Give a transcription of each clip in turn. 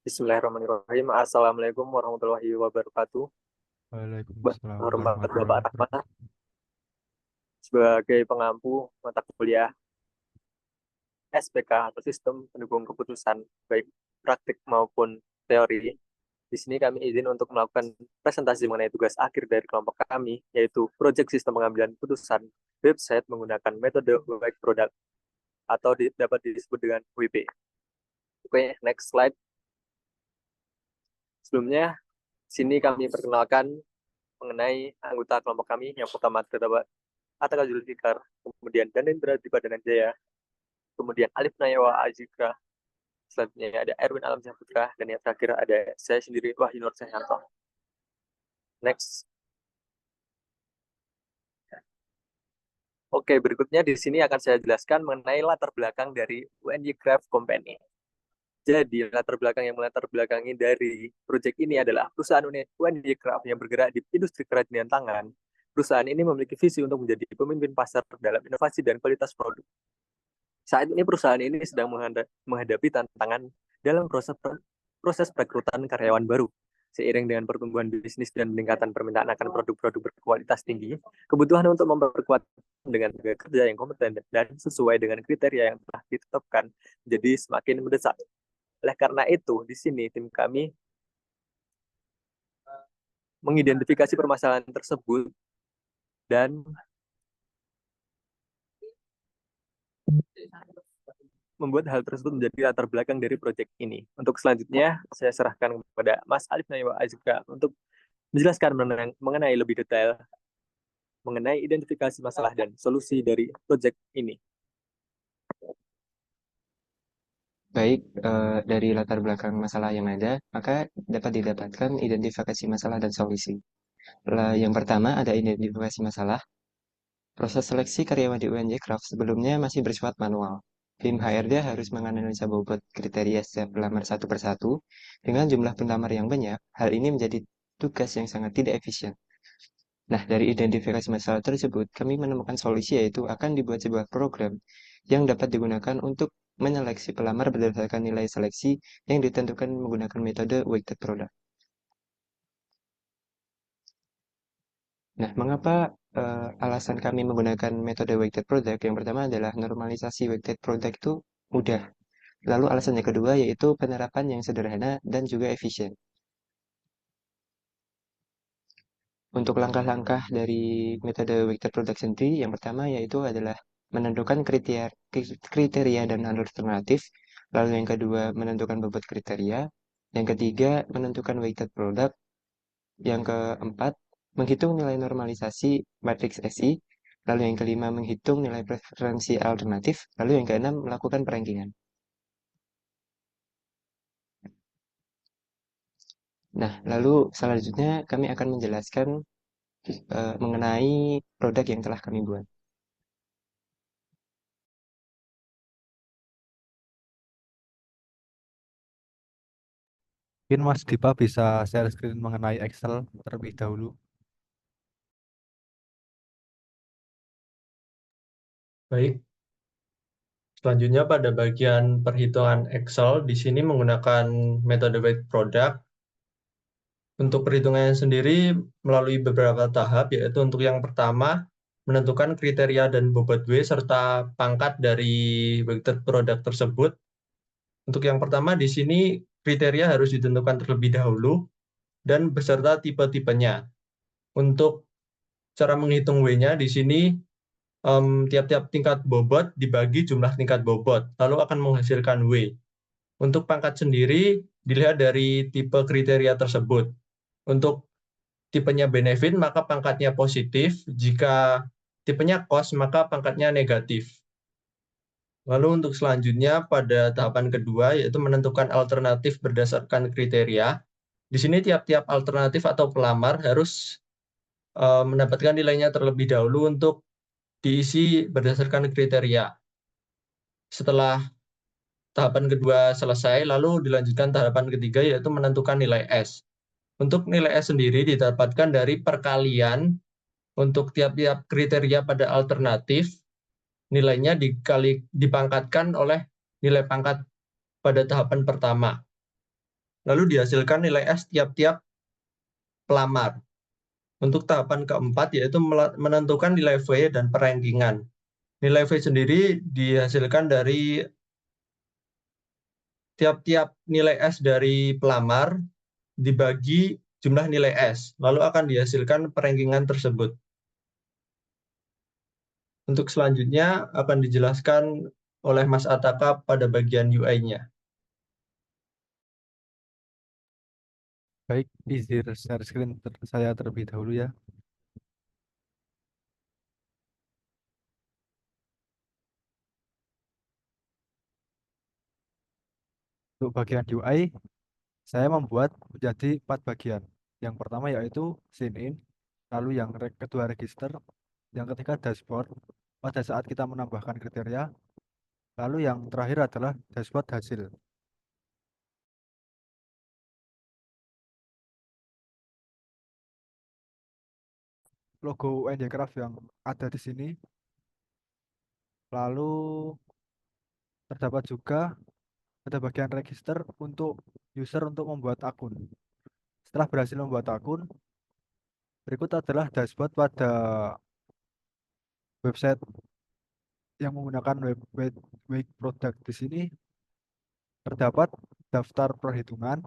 Bismillahirrahmanirrahim. Assalamualaikum warahmatullahi wabarakatuh. Waalaikumsalam Hormat warahmatullahi Bapak Rahmat, wabarakatuh. sebagai pengampu mata kuliah SPK atau Sistem Pendukung Keputusan, baik praktik maupun teori. Di sini kami izin untuk melakukan presentasi mengenai tugas akhir dari kelompok kami, yaitu proyek sistem pengambilan keputusan website menggunakan metode web product atau dapat disebut dengan WP. Oke, next slide. Sebelumnya, sini kami perkenalkan mengenai anggota kelompok kami. Yang pertama terdapat Ataka Zulfikar, kemudian Danendra Dipadananjaya, kemudian Alif Nayawa Azikra, selanjutnya ada Erwin Alam Putra, dan yang terakhir ada saya sendiri, Wahyu Nur Sehyanto. Next. Oke, berikutnya di sini akan saya jelaskan mengenai latar belakang dari UNY Craft Company. Jadi, latar belakang yang melatar belakangi dari proyek ini adalah perusahaan UNY Craft yang bergerak di industri kerajinan tangan. Perusahaan ini memiliki visi untuk menjadi pemimpin pasar dalam inovasi dan kualitas produk. Saat ini perusahaan ini sedang menghadapi tantangan dalam proses perekrutan karyawan baru. Seiring dengan pertumbuhan bisnis dan peningkatan permintaan akan produk-produk berkualitas tinggi, kebutuhan untuk memperkuat dengan tenaga kerja yang kompeten dan sesuai dengan kriteria yang telah ditetapkan menjadi semakin mendesak. Oleh karena itu, di sini tim kami mengidentifikasi permasalahan tersebut dan membuat hal tersebut menjadi latar belakang dari proyek ini. Untuk selanjutnya, saya serahkan kepada Mas Alif Naywa Azika untuk menjelaskan mengenai lebih detail mengenai identifikasi masalah dan solusi dari proyek ini. Baik, dari latar belakang masalah yang ada, maka dapat didapatkan identifikasi masalah dan solusi. Yang pertama ada identifikasi masalah. Proses seleksi karyawan di UNJ Craft sebelumnya masih bersifat manual. Tim HRD harus menganalisa bobot kriteria setiap pelamar satu persatu. Dengan jumlah pelamar yang banyak, hal ini menjadi tugas yang sangat tidak efisien. Nah, dari identifikasi masalah tersebut, kami menemukan solusi yaitu akan dibuat sebuah program yang dapat digunakan untuk menyeleksi pelamar berdasarkan nilai seleksi yang ditentukan menggunakan metode weighted product. Nah, mengapa alasan kami menggunakan metode weighted product? Yang pertama adalah normalisasi weighted product itu mudah. Lalu alasan yang kedua yaitu penerapan yang sederhana dan juga efisien. Untuk langkah-langkah dari metode weighted product sendiri, yang pertama yaitu adalah menentukan kriteria dan alternatif. Lalu yang kedua menentukan bobot kriteria. Yang ketiga menentukan weighted product. Yang keempat menghitung nilai normalisasi matriks SI. Lalu yang kelima menghitung nilai preferensi alternatif. Lalu yang keenam melakukan perankingan. Nah, lalu selanjutnya kami akan menjelaskan mengenai produk yang telah kami buat. Mungkin Mas Dipa bisa share screen mengenai Excel terlebih dahulu. Baik, selanjutnya pada bagian perhitungan Excel, di sini menggunakan metode weight product. Untuk perhitungannya sendiri melalui beberapa tahap, yaitu untuk yang pertama, menentukan kriteria dan bobot W serta pangkat dari weighted product tersebut. Untuk yang pertama, di sini kriteria harus ditentukan terlebih dahulu dan beserta tipe-tipenya. Untuk cara menghitung W-nya, di sini tiap-tiap tingkat bobot dibagi jumlah tingkat bobot, lalu akan menghasilkan W. Untuk pangkat sendiri dilihat dari tipe kriteria tersebut. Untuk tipenya benefit, maka pangkatnya positif. Jika tipenya cost, maka pangkatnya negatif. Lalu untuk selanjutnya pada tahapan kedua, yaitu menentukan alternatif berdasarkan kriteria. Di sini tiap-tiap alternatif atau pelamar harus mendapatkan nilainya terlebih dahulu untuk diisi berdasarkan kriteria. Setelah tahapan kedua selesai, lalu dilanjutkan tahapan ketiga, yaitu menentukan nilai S. Untuk nilai S sendiri didapatkan dari perkalian untuk tiap-tiap kriteria pada alternatif, nilainya dipangkatkan oleh nilai pangkat pada tahapan pertama. lalu dihasilkan nilai S tiap-tiap pelamar. Untuk tahapan keempat yaitu menentukan nilai V dan perangkingan. Nilai V sendiri dihasilkan dari tiap-tiap nilai S dari pelamar dibagi jumlah nilai S, lalu akan dihasilkan perangkingan tersebut. Untuk selanjutnya akan dijelaskan oleh Mas Ataka pada bagian UI-nya. Baik, izin share screen saya terlebih dahulu ya. Untuk bagian UI, saya membuat menjadi 4 bagian. Yang pertama yaitu sign in, lalu yang kedua register, yang ketiga dashboard pada saat kita menambahkan kriteria, lalu yang terakhir adalah dashboard hasil. Logo UNY Craft yang ada di sini, lalu terdapat juga pada bagian register untuk user untuk membuat akun. Setelah berhasil membuat akun, berikut adalah dashboard pada website yang menggunakan web product. Di sini terdapat daftar perhitungan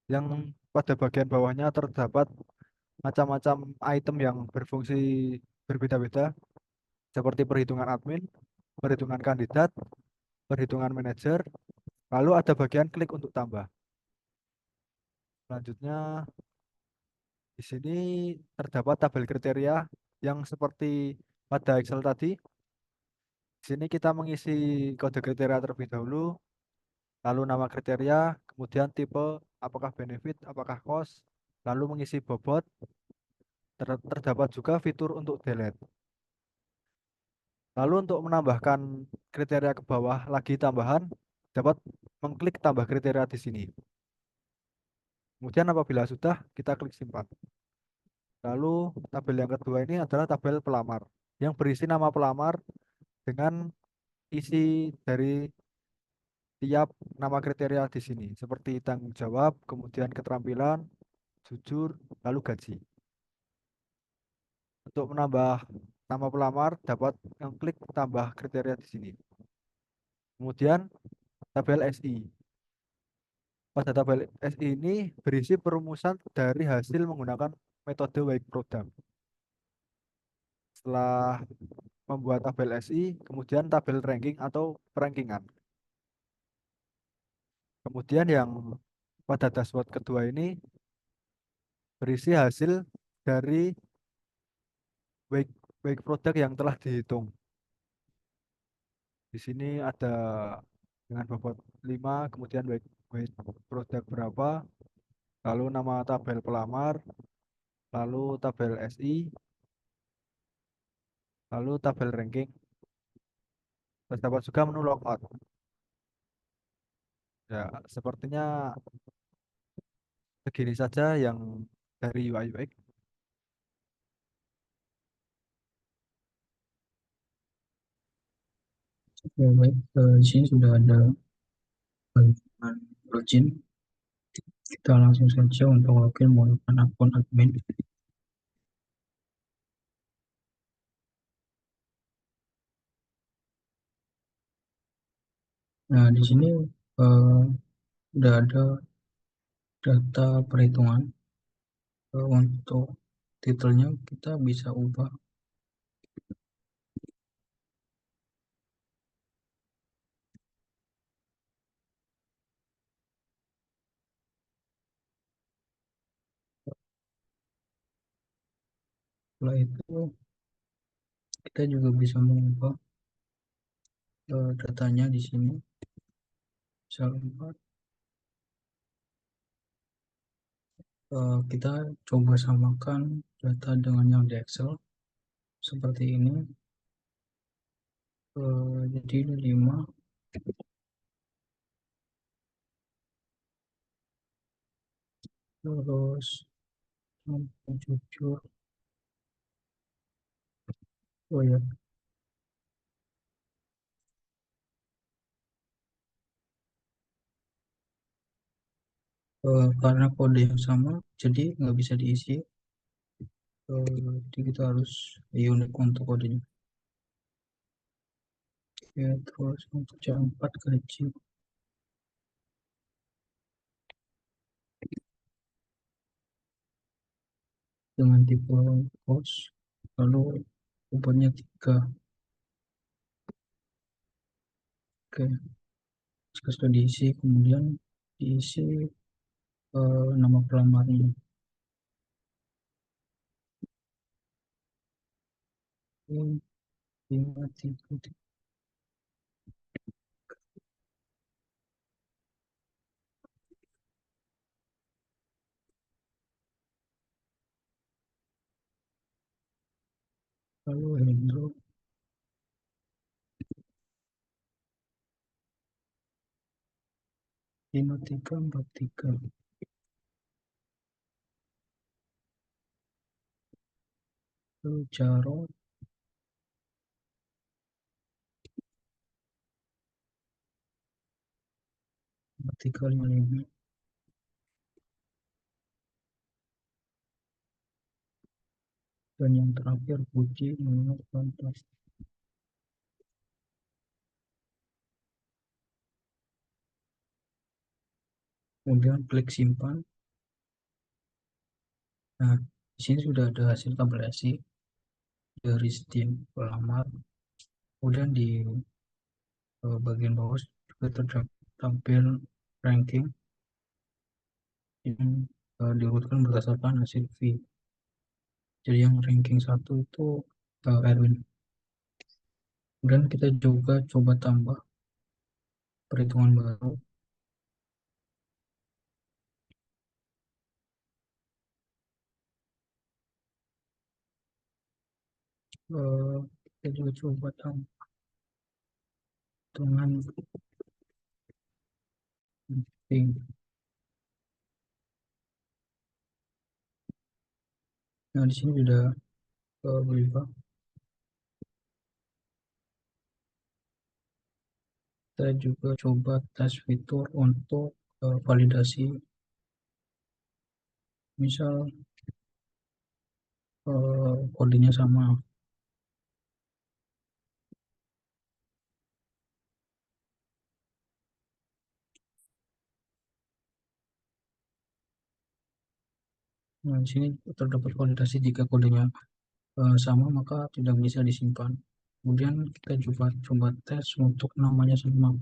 yang pada bagian bawahnya terdapat macam-macam item yang berfungsi berbeda-beda seperti perhitungan admin, perhitungan kandidat, perhitungan manajer, lalu ada bagian klik untuk tambah. Selanjutnya di sini terdapat tabel kriteria yang seperti pada Excel tadi. Di sini kita mengisi kode kriteria terlebih dahulu, lalu nama kriteria, kemudian tipe, apakah benefit, apakah cost, lalu mengisi bobot. Terdapat juga fitur untuk delete. Lalu untuk menambahkan kriteria ke bawah lagi tambahan, dapat mengklik tambah kriteria di sini. Kemudian apabila sudah, kita klik simpan. Lalu tabel yang kedua ini adalah tabel pelamar yang berisi nama pelamar dengan isi dari tiap nama kriteria di sini, seperti tanggung jawab, kemudian keterampilan, jujur, lalu gaji. Untuk menambah nama pelamar, dapat mengklik tambah kriteria di sini. Kemudian tabel SI. Pada tabel SI ini berisi perumusan dari hasil menggunakan metode Wake Product. Setelah membuat tabel SI, kemudian tabel ranking atau perankingan. Kemudian yang pada dashboard kedua ini berisi hasil dari Wake Product yang telah dihitung. Di sini ada dengan bobot 5, kemudian wake produk berapa, lalu nama tabel pelamar, lalu tabel SI, lalu tabel ranking. Terdapat juga menu logout. Ya, sepertinya begini saja yang dari UI UX. Ya, baik, di sini sudah ada bantuan login. Kita langsung saja untuk login menggunakan akun admin. Nah, di sini sudah ada data perhitungan. Untuk titelnya kita bisa ubah. Setelah itu kita juga bisa mengubah datanya di sini. Misal 4. Kita coba samakan data dengan yang di Excel seperti ini. Jadi ini 5, terus jujur. Oh ya, Karena kode yang sama, jadi nggak bisa diisi. Jadi kita harus unik untuk kodenya. Ya, terus untuk jam 4 gaji dengan tipe kos, lalu upahnya 3. Oke, jika sudah diisi, kemudian diisi nama pelamarnya. Ini 5, 3, lalu Hendro 5343, lalu Jaro 355, dan yang terakhir Puji nomor 14. Kemudian klik simpan. Nah, di sini sudah ada hasil tabulasi dari Steam pelamar. Kemudian di bagian bawah juga tertampil ranking yang diurutkan berdasarkan hasil V. Jadi yang ranking 1 itu Erwin. Kemudian kita juga coba tambah perhitungan baru. Kita juga coba tambah hitungan penting. Nah, di sini sudah berubah. Kita juga coba tes fitur untuk validasi. Misal kodenya sama. Nah, di sini terdapat validasi jika kodenya sama maka tidak bisa disimpan. Kemudian kita coba tes untuk namanya sama.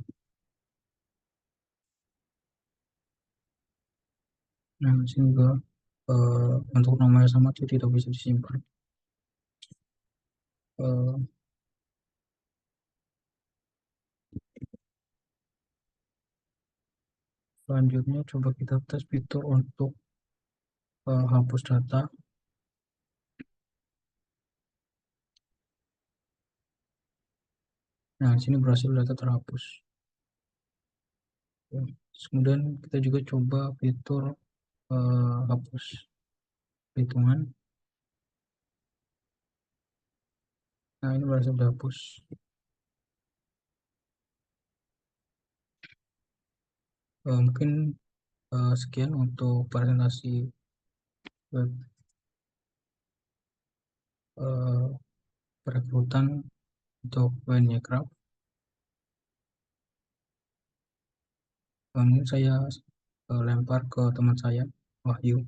Nah, di sini juga untuk namanya sama itu tidak bisa disimpan. Selanjutnya coba kita tes fitur untuk hapus data. Nah, di sini berhasil data terhapus. Kemudian kita juga coba fitur hapus perhitungan. Nah, ini berhasil dihapus. Mungkin sekian untuk presentasi perekrutan untuk WNYcraft. Mungkin saya lempar ke teman saya, Wahyu.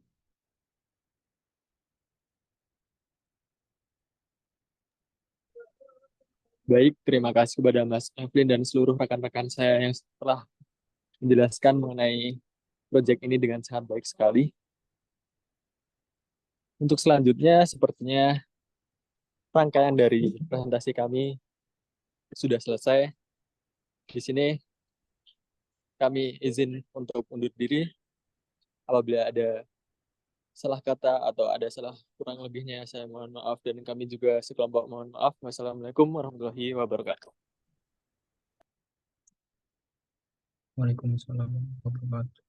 Baik, terima kasih kepada Mas Evelyn dan seluruh rekan-rekan saya yang telah menjelaskan mengenai proyek ini dengan sangat baik sekali. Untuk selanjutnya, sepertinya rangkaian dari presentasi kami sudah selesai. Di sini kami izin untuk undur diri. Apabila ada salah kata atau ada salah kurang lebihnya, saya mohon maaf, dan kami juga sekelompok mohon maaf. Wassalamualaikum warahmatullahi wabarakatuh. Waalaikumsalam warahmatullahi wabarakatuh.